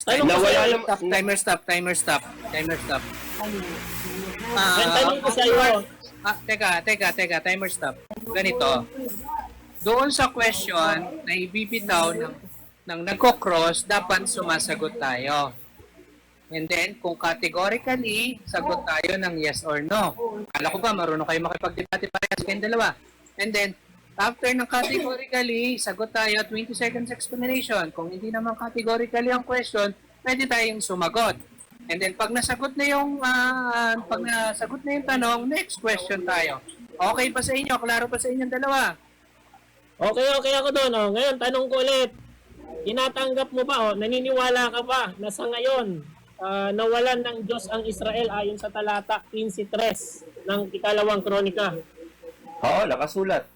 Tanong ko Nawala sa'yo, naman. Timer stop. tanong ko sa'yo. Teka, timer stop. Ganito. Doon sa question na ibibitaw ng nagko-cross, dapat sumasagot tayo. And then, kung categorically, sagot tayo ng yes or no. Kala ko ba, marunong kayo makipag-debate parehas kayong dalawa. And then, after ng categorically, sagot tayo 20 seconds explanation. Kung hindi naman categorically ang question, pwede tayong sumagot. And then, pag nasagot na yung tanong, next question tayo. Okay pa sa inyo? Klaro pa sa inyong dalawa? Okay ako doon. Oh. Ngayon, tanong ko ulit. Tinatanggap mo ba, naniniwala ka ba na sa ngayon, nawalan ng Diyos ang Israel ayon sa talata 15:3 ng ikalawang kronika? Oo, nakasulat.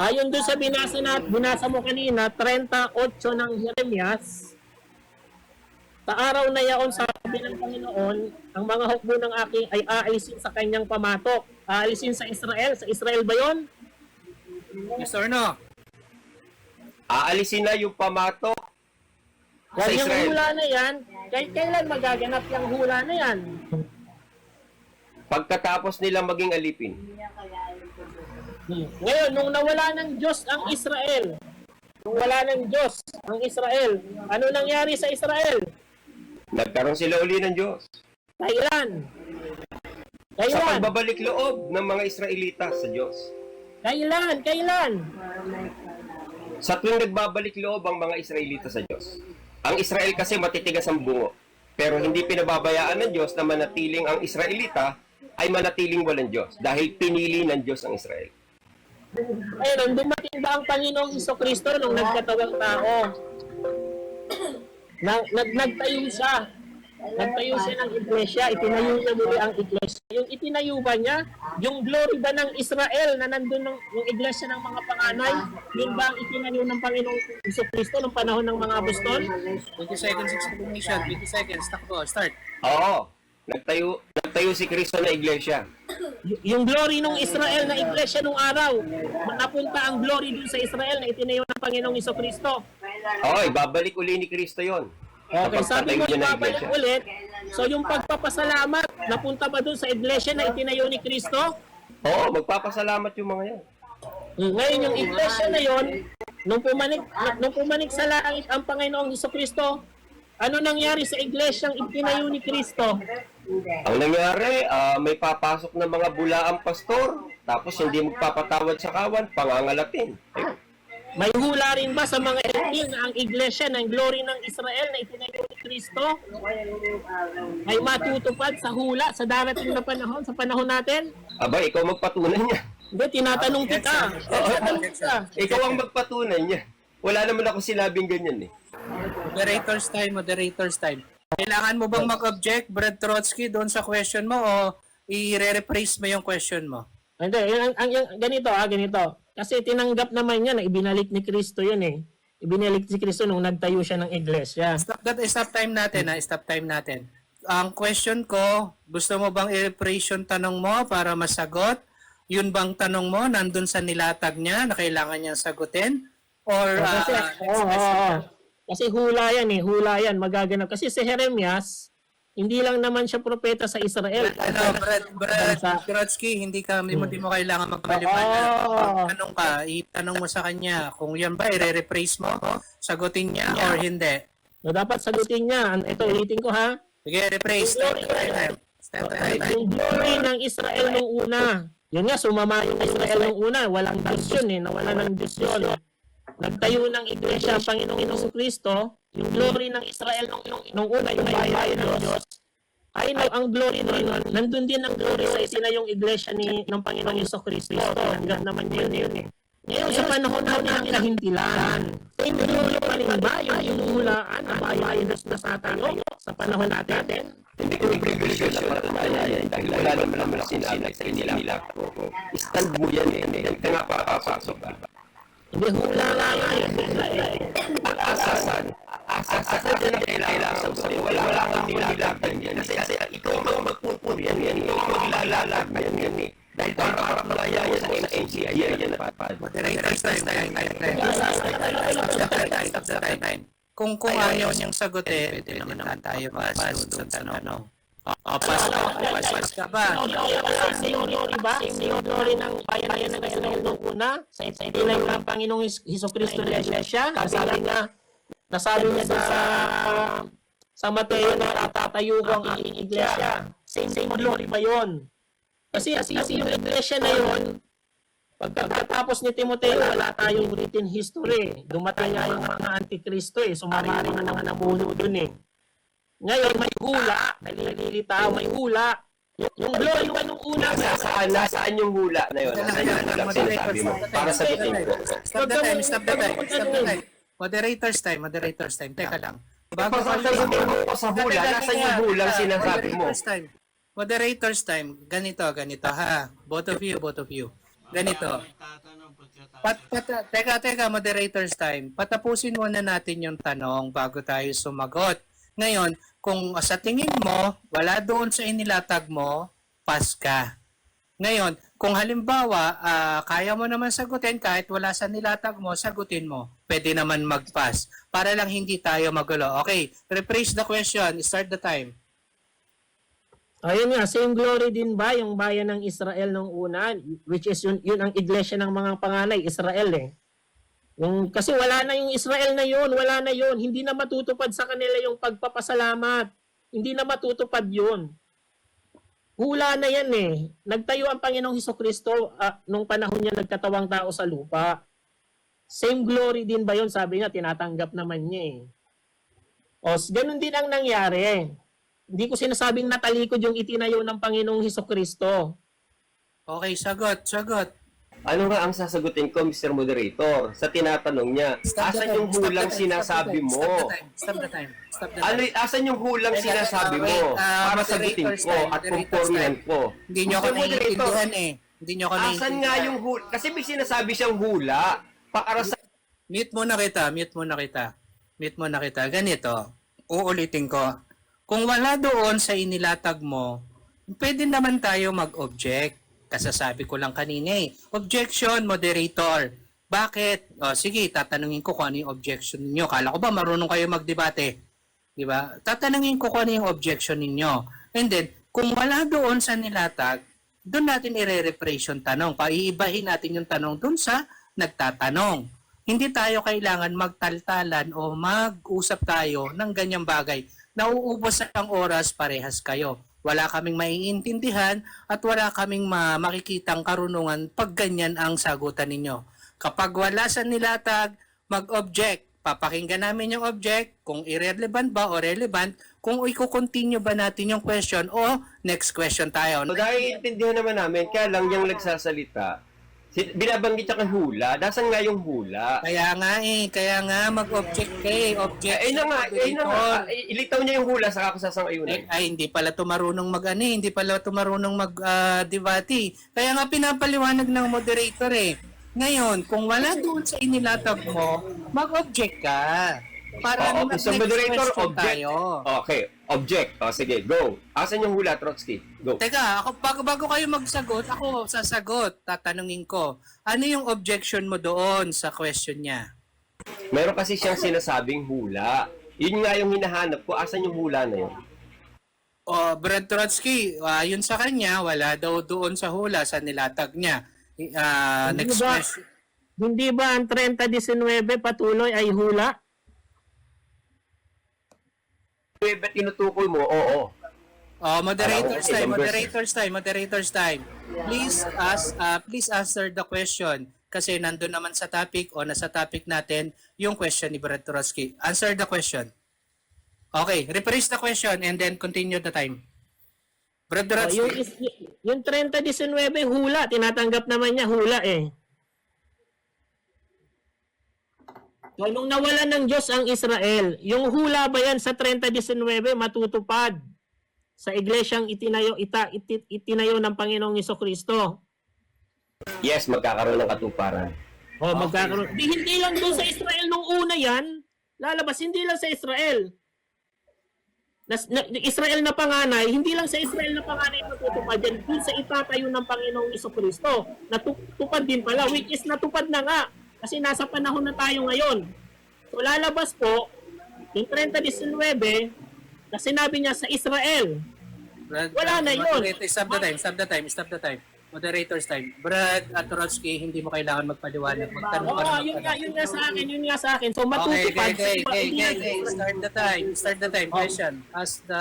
Ayon doon sa binasa mo kanina, 38 ng Jeremias, sa araw na yaon, sabi ng Panginoon, ang mga hukbo ng aking ay aalisin sa kanyang pamatok. Aalisin sa Israel? Sa Israel ba yun? Yes or no? Aalisin na yung pamatok sa Yung Israel. hula na yan, kailan magaganap yung hula na yan? Pagkatapos nila maging alipin. Ngayon, nung nawala ng Diyos ang Israel, ano nangyari sa Israel? Nagkaroon sila uli ng Diyos. Kailan? Sa pagbabalik loob ng mga Israelita sa Diyos. Kailan? Sa tuwing nagbabalik loob ang mga Israelita sa Diyos. Ang Israel kasi matitigas ang bungo. Pero hindi pinababayaan ng Diyos na manatiling ang Israelita ay manatiling walang Diyos. Dahil pinili ng Diyos ang Israel. Ayun, dumating ba ang Panginoong Jesucristo nung nagkatawang tao? Nagtayo siya. Nagtayo siya ng iglesia. Itinayo niya muli ang iglesia. Yung itinayo ba niya, yung glory ba ng Israel na nandun yung iglesia ng mga panganay, yun ba ang itinayo ng Panginoong Jesucristo nung panahon ng mga apostol? 20 seconds explanation. 20 seconds. Takbo. Start. Oo. Nagtayo si Kristo na iglesia. Yung glory ng Israel na iglesia nung araw, napunta ang glory dun sa Israel na itinayo ng Panginoong Jesucristo. Oo, ibabalik uli ni Kristo yon. Okay, sabi mo Kapag patayo ibabalik niya ng ulit. So yung pagpapasalamat, napunta ba dun sa iglesia na itinayo ni Kristo? Oo, magpapasalamat yung mga yan. Ngayon yung iglesia na yon, nung pumanik sa langit ang Panginoong Jesucristo, ano nangyari sa iglesyang itinayo ni Kristo? Ang nangyari, may papasok na mga bulaang pastor, tapos hindi magpapatawad sa kawan, pangangalatin. May hula rin ba sa mga Hentil na ang iglesia ng glory ng Israel na itinayo ni Kristo ay matutupad sa hula sa darating na panahon, sa panahon natin? Aba, ikaw magpatunay niya. Hindi, tinatanong kita. Ikaw ang magpatunay niya. Wala naman ako sinabing ganyan eh. Moderator's time. Kailangan mo bang mag-object, Brad Trotsky, doon sa question mo o i-rephrase mo yung question mo? Hindi, ganito. Kasi tinanggap naman niya na ibinalik ni Kristo yun eh. Ibinalik si Kristo nung nagtayo siya ng iglesia. Stop time natin. Ang question ko, gusto mo bang i-rephrase yung tanong mo para masagot? Yun bang tanong mo nandun sa nilatag niya na kailangan niyang sagutin? Or Kasi hula yan, magaganap. Kasi si Jeremias, hindi lang naman siya propeta sa Israel. Brad Trotsky, hindi mo kailangan magpaliwanag. Itanong mo sa kanya kung yan ba i-rephrase mo, sagutin niya or hindi. So, dapat sagutin niya. Ito, ulitin ko ha. Sige, rephrase. Yung glory ng Israel nung una. Yun nga, sumama yung Israel nung una. Walang Diyos yun eh. Nawala ng Diyos yun. Nagtayo ng iglesia ang Panginoong Kristo. Yung glory ng Israel nung una, yung bayan ng Diyos. Ay, ang glory nun, nandun din ang glory sa itinayong iglesia ng Panginoong Kristo. Hanggang naman yun eh. Ngayon, sa panahon na ng kahintilan, same glory pa rin ba yung hulaan na bayan na sa tayo sa panahon natin? Hindi ko nag-revision na patunayan dahil wala naman ako sinabi sa inila. Stand mo yan eh. Ito nga papapasok ba? Hindi hula lang yun. Asasan din ang kailangan sa gusto. Wala kang nilalatag yan. Kasi ikaw ang magpupur yan. Ikaw ang maglalatag yan eh. Dahil para malaya yan sa NCI yan. Moderator, time. Kung ayaw niyang sagutin, pwede naman tayo pass doon sa tanong. Pass ka ba? Diba? Sinodori ng bayan ng Israel nung una, sa itinay ng Panginoong Hesukristo na siya, nasabi niya sa Mateo na tatayo ko ang aking iglesia. Same glory ba yun? Kasi yung iglesia na yun, pagkatapos ni Timoteo, wala tayong written history. Dumating nga yung mga antikristo sumari na naman ang mundo dun Ngayon, may hula, nalilitaw, may hula. Yung glory nung una. Nasaan yung hula na yun? Nasaan yung hula sinasabi mo? Para sagutin ko. Stop the time. Moderators time. Teka lang. Bago sagutin mo sa hula, nasaan yung hula sinasabi mo? Moderators time. Ganito ha. Both of you. Ganito. Teka, moderators time. Patapusin muna natin yung tanong bago tayo sumagot. Ngayon, kung sa tingin mo, wala doon sa inilatag mo, pass ka. Ngayon, kung halimbawa, kaya mo naman sagutin kahit wala sa nilatag mo, sagutin mo. Pwede naman mag-pass. Para lang hindi tayo magulo. Okay, rephrase the question. Start the time. Ayun nga, same glory din ba yung bayan ng Israel nung una, which is yun ang iglesia ng mga panganay, Israel kasi wala na yung Israel na yun, hindi na matutupad sa kanila yung pagpapasalamat. Hindi na matutupad yun. Hula na yan Nagtayo ang Panginoong Hesukristo nung panahon niya nagkatawang tao sa lupa. Same glory din ba yun? Sabi niya, tinatanggap naman niya ganun din ang nangyari. Hindi ko sinasabing natalikod yung itinayo ng Panginoong Hesukristo. Okay, sagot. Ano nga ang sasagutin ko, Mr. Moderator? Sa tinatanong niya, asan yung hulang sinasabi mo? Stop the time. Asan yung hulang sinasabi mo? Para sagutin ko at kumpormihan ko. Hindi nyo ako naiintindihan Hindi nyo ako naiintindihan. Asan nga yung hula? Kasi may sinasabi siyang hula. Para sa... Mute muna kita. Ganito, uulitin ko. Kung wala doon sa inilatag mo, pwede naman tayo mag-object. Kasasabi ko lang kanina Objection, moderator. Bakit? Sige, tatanungin ko kung ano yung objection ninyo. Kala ko ba marunong kayo magdebate? Di ba? Tatanungin ko kung ano yung objection ninyo. And then, kung wala doon sa nilatag, doon natin i-rephrase yung tanong. Paiibahin natin yung tanong doon sa nagtatanong. Hindi tayo kailangan magtaltalan o mag-usap tayo ng ganyang bagay. Nauubos ang oras, parehas kayo. Wala kaming maiintindihan at wala kaming makikitang karunungan pag ganyan ang sagutan ninyo. Kapag wala sa nilatag, mag-object. Papakinggan namin yung object, kung irrelevant ba o relevant, kung i-continue ba natin yung question o next question tayo. Naiintindihan naman namin, kaya lang yung nagsasalita, binabanggit niya kang hula, dasan nga yung hula. Kaya nga mag-object object. Ilitaw niya yung hula sa kakasasang-ayunan. Hindi pala tumarunong hindi pala tumarunong mag-debate. Kaya nga pinapaliwanag ng moderator Ngayon, kung wala doon sa inilatag mo, mag-object ka. Para okay, so moderator, object. Tayo. Okay, object. Sige, go. Asan yung hula, Trotsky? Go. Teka, bago kayo magsagot, ako sasagot. Tatanungin ko, ano yung objection mo doon sa question niya? Meron kasi siyang sinasabing hula. Yun nga yung hinahanap ko. Asan yung hula na yun? Brad Trotsky, yun sa kanya, wala daw doon sa hula, sa nilatag niya. Next question. Hindi ba ang 30-19 patuloy ay hula? Ba't tinutukoy mo? Oo. Moderators time. Please answer the question kasi nandun naman sa topic o nasa topic natin yung question ni Brad Trotsky. Answer the question. Okay, rephrase the question and then continue the time. Brad Trotsky. Yung 30-19 hula, tinatanggap naman niya hula So, nung nawalan ng Diyos ang Israel, yung hula ba yan sa 30-19 matutupad sa iglesyang itinayo ng Panginoong Hesukristo? Yes, magkakaroon ng katuparan. Magkakaroon. Hindi lang doon sa Israel nung una yan. Lalabas, hindi lang sa Israel. Israel na panganay, hindi lang sa Israel na panganay matutupad yan. Doon sa itatayo ng Panginoong Hesukristo. Natupad din pala, which is natupad na nga. Kasi nasa panahon na tayo ngayon. So lalabas po Yung 30:19, na sinabi niya sa Israel. Wala na yun. Stop the time. Moderator's time. Brad at Trotsky, hindi mo kailangan magpaliwanag. Magtanong ka Oo, na yun nga sa akin. So, Okay. matutupad. Start the time. Question. Ask the...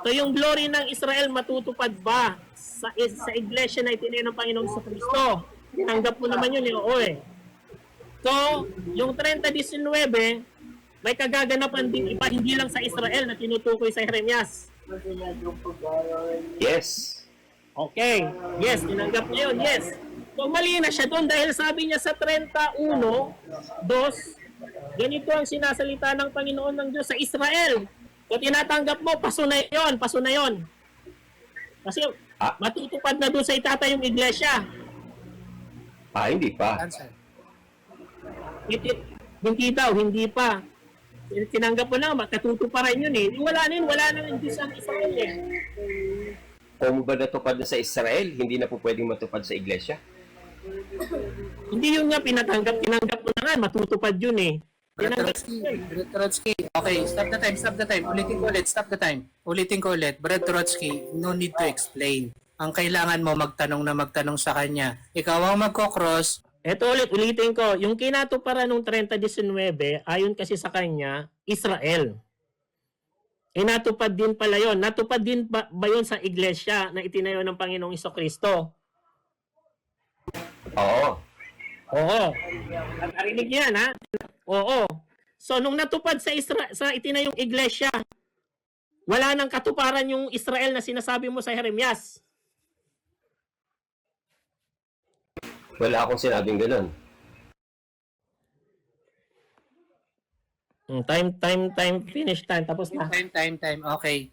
So, yung glory ng Israel matutupad ba sa iglesia na itinayo ng Panginoong Kristo? Tinanggap mo naman yun, oo eh. So, yung 30:19, may kagaganapan din iba, hindi lang sa Israel na tinutukoy sa Jeremias. Yes. Okay. Yes, tinanggap niya yun. Yes. So, mali na siya doon dahil sabi niya sa 31:2, ganito ang sinasalita ng Panginoon ng Diyos sa Israel. So, tinatanggap mo, paso na yun. Kasi matutupad na doon sa itatayong iglesia. Hindi pa. Answer. Hindi pa. Tinanggap mo na, makatutuparan yun eh. Wala na yung Diyos ang Israel eh. Kung ba natupad na sa Israel, hindi na po pwedeng matupad sa iglesia? Hindi yun nga tinanggap mo na nga, matutupad yun eh. Brad Trotsky. Okay, stop the time. Ulitin ko ulit. Brad Trotsky, no need to explain. Ang kailangan mo magtanong sa kanya. Ikaw ang magkocross. Eto ulitin ko, yung kinatuparan ng 30:19, ayon kasi sa kanya, Israel. Natupad din pala yun. Natupad din ba yun sa iglesia na itinayo ng Panginoong Kristo? Oo. Oo. Narinig yan, ha? Oo. So, nung natupad sa itinayong iglesia, wala nang katuparan yung Israel na sinasabi mo sa Jeremias. Wala akong sinabing ganun. Time, finish time. Tapos na. Time. Okay.